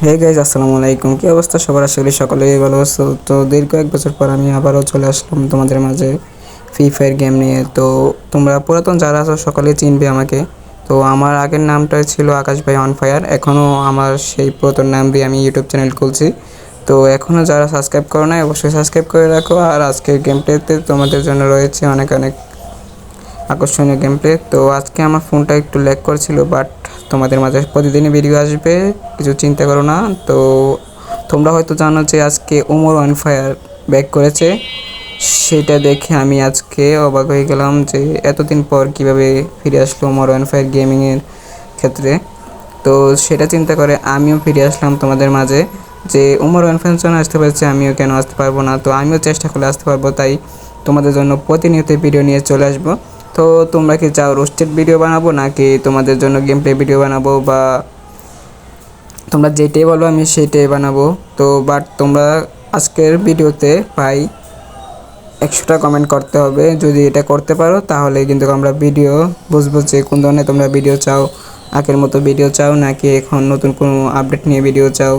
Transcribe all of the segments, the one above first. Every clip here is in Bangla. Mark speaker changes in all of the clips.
Speaker 1: হে গাইজ, আসসালামু আলাইকুম। কি অবস্থা সবার? আশা করি সকলেই ভালো আছো। তো দীর্ঘ এক বছর পর আমি আবারও চলে আসলাম তোমাদের মাঝে ফ্রি ফায়ার গেম নিয়ে। তো তোমরা পুরাতন যারা আছো সকলেই চিনবে আমাকে। তো আমার আগের নামটা ছিল আকাশ ভাই অন ফায়ার। এখনও আমার সেই পুরাতন নাম দিয়ে আমি ইউটিউব চ্যানেল খুলছি। তো এখনও যারা সাবস্ক্রাইব করো না অবশ্যই সাবস্ক্রাইব করে রাখো। আর আজকের গেম প্লেতে তোমাদের জন্য রয়েছে অনেক অনেক আকর্ষণীয় গেম প্লে। তো আজকে আমার ফোনটা একটু ল্যাগ করছিল, বাট তোমাদের মাঝে প্রতিদিনই ভিডিও আসবে, কিছু চিন্তা করো না। তো তোমরা হয়তো জানো যে আজকে ওমর অন ফায়ার ব্যাক করেছে। সেটা দেখে আমি আজকে অবাক হয়ে গেলাম যে এতদিন পর কিভাবে ফিরে আসলো ওমর অন ফায়ার গেমিংয়ের ক্ষেত্রে। তো সেটা চিন্তা করে আমিও ফিরে আসলাম তোমাদের মাঝে যে ওমর অন ফায়ার জন্য আসতে পারছে, আমিও কেন আসতে পারবো না। তো আমিও চেষ্টা করলে আসতে পারবো, তাই তোমাদের জন্য প্রতিনিয়ত ভিডিও নিয়ে চলে আসবো। তো তোমরা কি চাও রোস্টেড ভিডিও বানাবো নাকি তোমাদের জন্য গেম প্লে ভিডিও বানাবো, বা তোমরা যেটাই বলো আমি সেইটাই বানাবো। তো বাট তোমরা আজকের ভিডিওতে ভাই 100টা কমেন্ট করতে হবে। যদি এটা করতে পারো তাহলে কিন্তু আমরা ভিডিও বুঝবো যে কোন ধরনের তোমরা ভিডিও চাও। আগের মতো ভিডিও চাও নাকি এখন নতুন কোনো আপডেট নিয়ে ভিডিও চাও।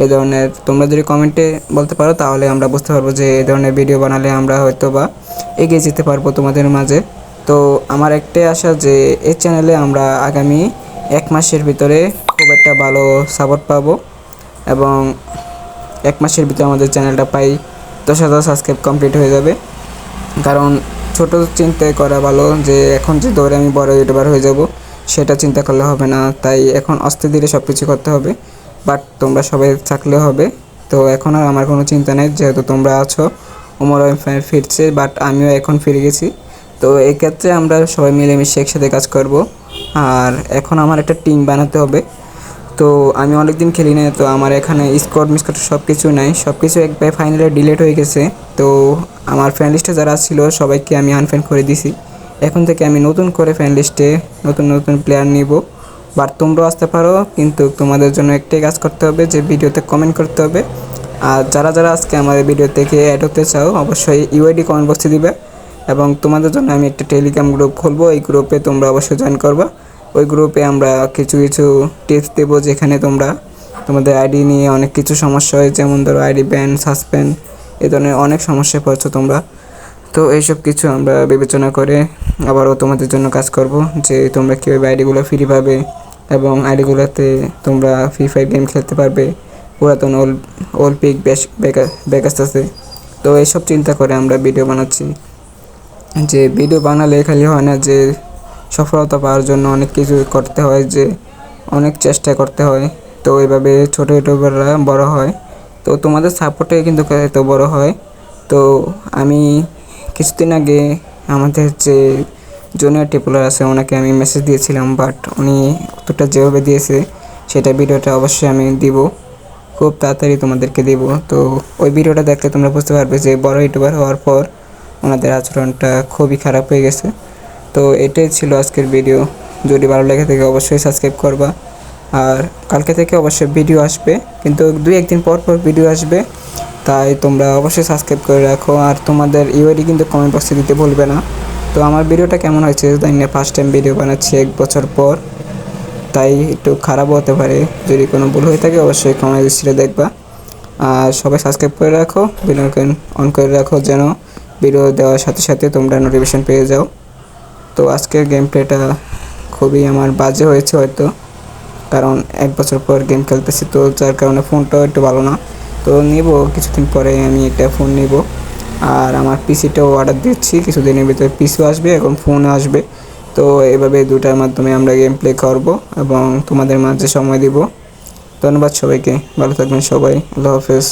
Speaker 1: এই ধরনের তোমরা যদি কমেন্টে বলতে পারো তাহলে আমরা বুঝতে পারবো যে এই ধরনের ভিডিও বানালে আমরা হয়তো বা এগিয়ে যেতে পারবো তোমাদের মাঝে। তো আমার একটাই আশা যে এই চ্যানেলে আমরা আগামী 1 মাসের ভিতরে খুব একটা ভালো সাপোর্ট পাবো, এবং 1 মাসের ভিতরে আমাদের চ্যানেলটা 10,000 সাবস্ক্রাইব কমপ্লিট হয়ে যাবে। কারণ ছোট চিন্তায় করা ভালো যে এখন যে দৌড়ে আমি বড় ইউটিউবার হয়ে যাব সেটা চিন্তা করলে হবে না। তাই এখন আস্তে ধীরে সব কিছু করতে হবে, বাট তোমরা সবাই থাকলে হবে। তো এখন আর আমার কোনো চিন্তা নেই, যেহেতু তোমরা আছো। ওমর ফিরছে, বাট আমিও এখন ফিরে গেছি। তো এই ক্ষেত্রে আমরা সবাই মিলেমিশে একসাথে কাজ করব। আর এখন আমার একটা টিম বানাতে হবে। তো আমি অনেক দিন খেলি না, তো আমার এখানে স্কোয়াড মিসকোয়াড সব কিছু নাই, সব কিছু একবার ফাইনালে ডিলিট হয়ে গেছে। তো আমার ফ্রেন্ড লিস্টে যারা ছিল সবাইকে আমি আনফ্রেন্ড করে দিছি। এখন থেকে আমি নতুন করে ফ্রেন্ড লিস্টে নতুন নতুন প্লেয়ার নিব। বাট তোমরাও আসতে পারো, কিন্তু তোমাদের জন্য একটাই কাজ করতে হবে যে ভিডিওতে কমেন্ট করতে হবে। আর যারা যারা আজকে আমাদের ভিডিও থেকে অ্যাড হতে চাও অবশ্যই ইউআইডি কমেন্ট বক্সে দিবে, এবং তোমাদের জন্য আমি একটা টেলিগ্রাম গ্রুপ খুলবো। এই গ্রুপে তোমরা অবশ্যই জয়েন করবা। ওই গ্রুপে আমরা কিছু কিছু টিপস দেবো, যেখানে তোমরা তোমাদের আইডি নিয়ে অনেক কিছু সমস্যা হয়, যেমন ধরো আইডি ব্যান, সাসপেন্ড, এই ধরনের অনেক সমস্যায় পড়ছো তোমরা। তো এইসব কিছু আমরা বিবেচনা করে আবারও তোমাদের জন্য কাজ করব যে তোমরা কীভাবে আইডিগুলো ফ্রি পাবে, এবং আইডিগুলোতে তোমরা ফ্রি ফায়ার গেম খেলতে পারবে। পুরাতন ওল্ড পিক ব্যাক আসতেছে। তো এইসব চিন্তা করে আমরা ভিডিও বানাচ্ছি। যে ভিডিও বানালে খালি হয় না, যে সফলতা পাওয়ার জন্য অনেক কিছু করতে হয়, যে অনেক চেষ্টা করতে হয়। তো এইভাবে ছোটো ইউটিউবাররা বড় হয়। তো তোমাদের সাপোর্টে কিন্তু এত বড় হয়। তো আমি কিছুদিন আগে আমাদের যে জুনিয়র টিপুলার আছে ওনাকে আমি মেসেজ দিয়েছিলাম, বাট উনি উত্তরটা যেভাবে দিয়েছে সেটা ভিডিওটা অবশ্যই আমি দিব, খুব তাড়াতাড়ি তোমাদেরকে দিব। তো ওই ভিডিওটা দেখলে তোমরা বুঝতে পারবে যে বড় ইউটিউবার হওয়ার পর ওনাদের আচরণটা খুবই খারাপ হয়ে গেছে। তো এটাই ছিল আজকের ভিডিও। যদি ভালো লেগে থাকে অবশ্যই সাবস্ক্রাইব করবা। আর কালকে থেকে অবশ্যই ভিডিও আসবে, কিন্তু 2-1 দিন পর পর ভিডিও আসবে, তাই তোমরা অবশ্যই সাবস্ক্রাইব করে রাখো। আর তোমাদের ইউআইডি কিন্তু কমেন্ট বক্সে দিতে ভুলবে না। তো আমার ভিডিওটা কেমন হয়েছে জানি না, ফার্স্ট টাইম ভিডিও বানাচ্ছি 1 বছর পর, তাই একটু খারাপও হতে পারে। যদি কোনো ভুল হয়ে থাকে অবশ্যই কমেন্ট হিস্ট্রিতে দেখবা। আর সবাই সাবস্ক্রাইব করে রাখো, বেল আইকন অন করে রাখো, যেন ভিডিও দেওয়ার সাথে সাথে তোমরা নোটিফিকেশন পেয়ে যাও। তো আজকের গেম প্লেটা খুবই আমার বাজে হয়েছে হয়তো, কারণ 1 বছর পর গেম খেলতেছি, তো যার কারণে ফোনটাও একটু ভালো না। তো নিব কিছুদিন পরে, আমি একটা ফোন নিব। আর আমার পিসিটাও অর্ডার দিচ্ছি, কিছুদিনের ভিতরে পিসিও আসবে এবং ফোনও আসবে। তো এভাবে দুটার মাধ্যমে আমরা গেম প্লে করব এবং তোমাদের মাঝে সময় দিব। ধন্যবাদ সবাইকে, ভালো থাকবেন সবাই, আল্লাহ হাফেজ।